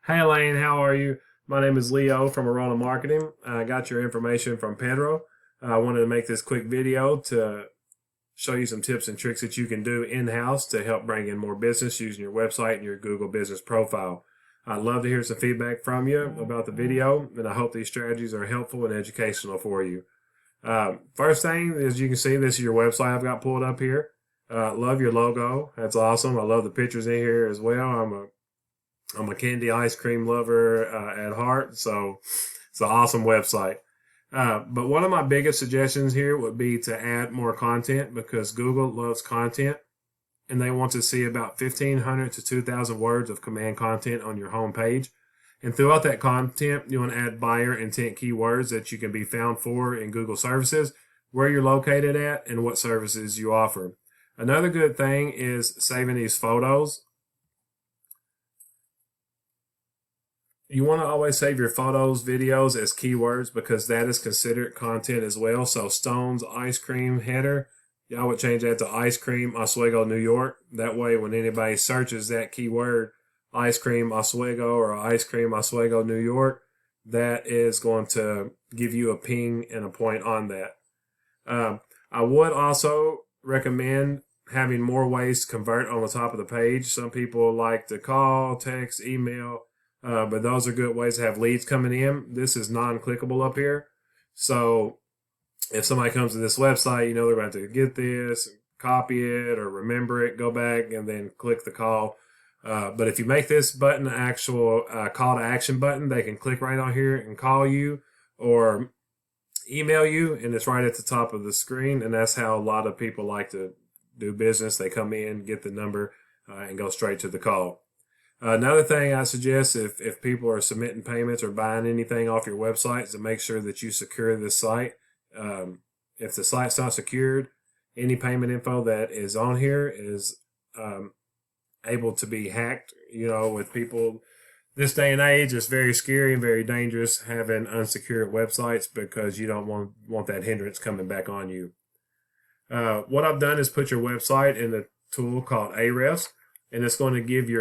Hey Lane, how are you? My name is Leo from Arona Marketing. I got your information from Pedro. I wanted to make this quick video to show you some tips and tricks that you can do in-house to help bring in more business using your website and your Google business profile. I'd love to hear some feedback from you about the video, and I hope these strategies are helpful and educational for you. First thing, as you can see, this is your website I've got pulled up here. Love your logo. That's awesome. I love the pictures in here as well. I'm a candy ice cream lover at heart, so it's an awesome website. But one of my biggest suggestions here would be to add more content because Google loves content and they want to see about 1,500 to 2,000 words of command content on your home page. And throughout that content, you want to add buyer intent keywords that you can be found for in Google services, where you're located at, and what services you offer. Another good thing is saving these photos. You want to always save your photos, videos as keywords because that is considered content as well. So Stone's ice cream header, I would change that to ice cream Oswego, New York. That way when anybody searches that keyword, ice cream Oswego or ice cream Oswego, New York, that is going to give you a ping and a point on that. I would also recommend having more ways to convert on the top of the page. Some people like to call, text, email, but those are good ways to have leads coming in. This is non-clickable up here. So if somebody comes to this website, you know they're going to have to get this, copy it, or remember it, go back, and then click the call. But if you make this button an actual call to action button, they can click right on here and call you or email you, and it's right at the top of the screen. And that's how a lot of people like to do business. They come in, get the number, and go straight to the call. Another thing I suggest if people are submitting payments or buying anything off your website is to make sure that you secure this site. If the site's not secured, any payment info that is on here is able to be hacked. You know, with people this day and age, it's very scary and very dangerous having unsecured websites because you don't want that hindrance coming back on you. What I've done is put your website in a tool called Ahrefs, and it's going to give me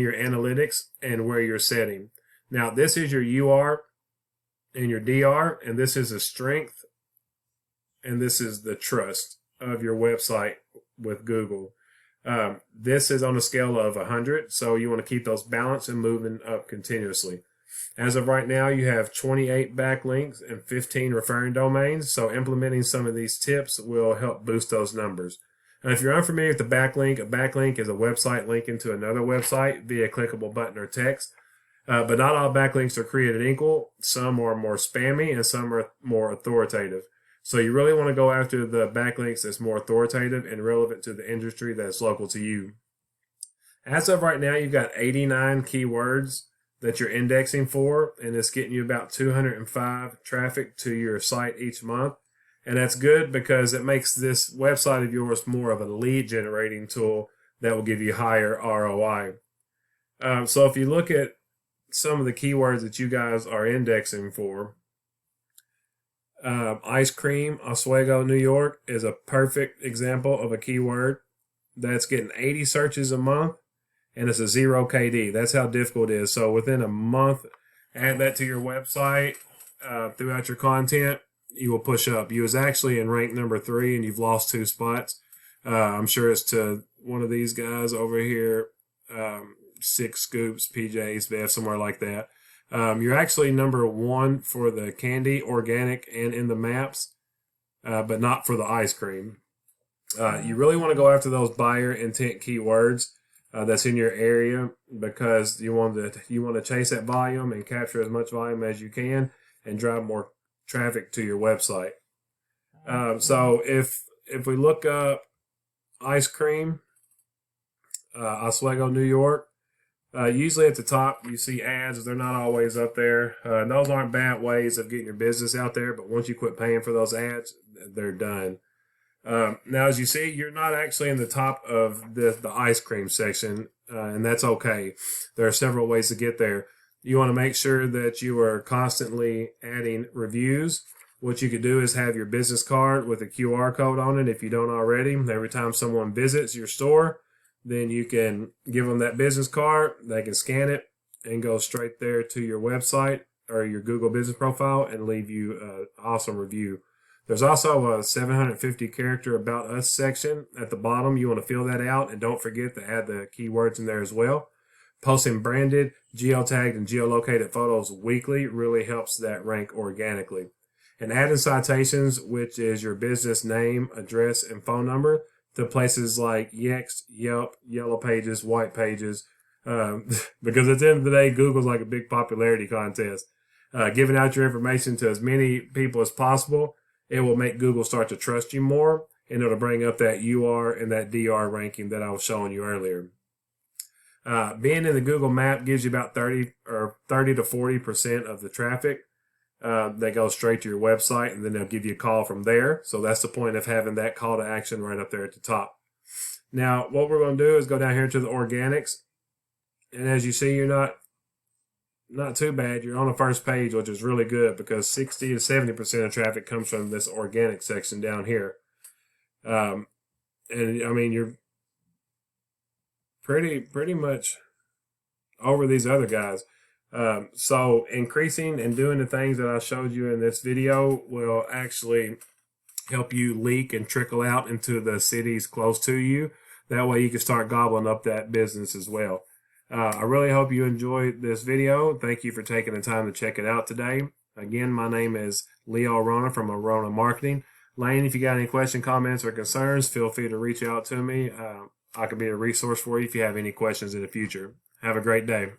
your analytics and where you're setting. Now, this is your UR and your DR, and this is the strength, and this is the trust of your website with Google. This is on a scale of 100, so you want to keep those balanced and moving up continuously. As of right now, you have 28 backlinks and 15 referring domains, so implementing some of these tips will help boost those numbers. And if you're unfamiliar with the backlink, a backlink is a website linking to another website via clickable button or text. But not all backlinks are created equal. Some are more spammy and some are more authoritative. So you really want to go after the backlinks that's more authoritative and relevant to the industry that's local to you. As of right now, you've got 89 keywords that you're indexing for, and it's getting you about 205 traffic to your site each month. And that's good because it makes this website of yours more of a lead generating tool that will give you higher ROI. So if you look at some of the keywords that you guys are indexing for, ice cream Oswego, New York is a perfect example of a keyword that's getting 80 searches a month, and it's a 0 KD. That's how difficult it is. So within a month, add that to your website throughout your content. You will push up. You was actually in rank number 3 and you've lost 2 spots. I'm sure it's to one of these guys over here, 6 Scoops, PJs, Bev, somewhere like that. You're actually number 1 for the candy, organic, and in the maps, but not for the ice cream. You really want to go after those buyer intent keywords that's in your area because you want to chase that volume and capture as much volume as you can and drive more traffic to your website. So if we look up ice cream, Oswego, New York, usually at the top you see ads. They're not always up there. Those aren't bad ways of getting your business out there, but once you quit paying for those ads, they're done. Now, as you see, you're not actually in the top of the ice cream section, and that's okay. There are several ways to get there. You want to make sure that you are constantly adding reviews. What you could do is have your business card with a QR code on it if you don't already. Every time someone visits your store, then you can give them that business card. They can scan it and go straight there to your website or your Google business profile and leave you an awesome review. There's also a 750 character about us section at the bottom. You want to fill that out, and don't forget to add the keywords in there as well. Posting branded, geotagged, and geolocated photos weekly really helps that rank organically. And adding citations, which is your business name, address, and phone number, to places like Yext, Yelp, Yellow Pages, White Pages, because at the end of the day, Google's like a big popularity contest. Giving out your information to as many people as possible, it will make Google start to trust you more, and it'll bring up that UR and that DR ranking that I was showing you earlier. Being in the Google map gives you about 30 to 40% of the traffic. They go straight to your website, and then they'll give you a call from there. So that's the point of having that call to action right up there at the top. Now, what we're going to do is go down here to the organics. And as you see, you're not too bad. You're on the first page, which is really good because 60 to 70% of traffic comes from this organic section down here. And I mean, you're pretty much over these other guys. So increasing and doing the things that I showed you in this video will actually help you leak and trickle out into the cities close to you. That way you can start gobbling up that business as well. I really hope you enjoyed this video. Thank you for taking the time to check it out today. Again, my name is Leo Arona from Arona Marketing. Lane, if you got any questions, comments, or concerns, feel free to reach out to me. I could be a resource for you if you have any questions in the future. Have a great day.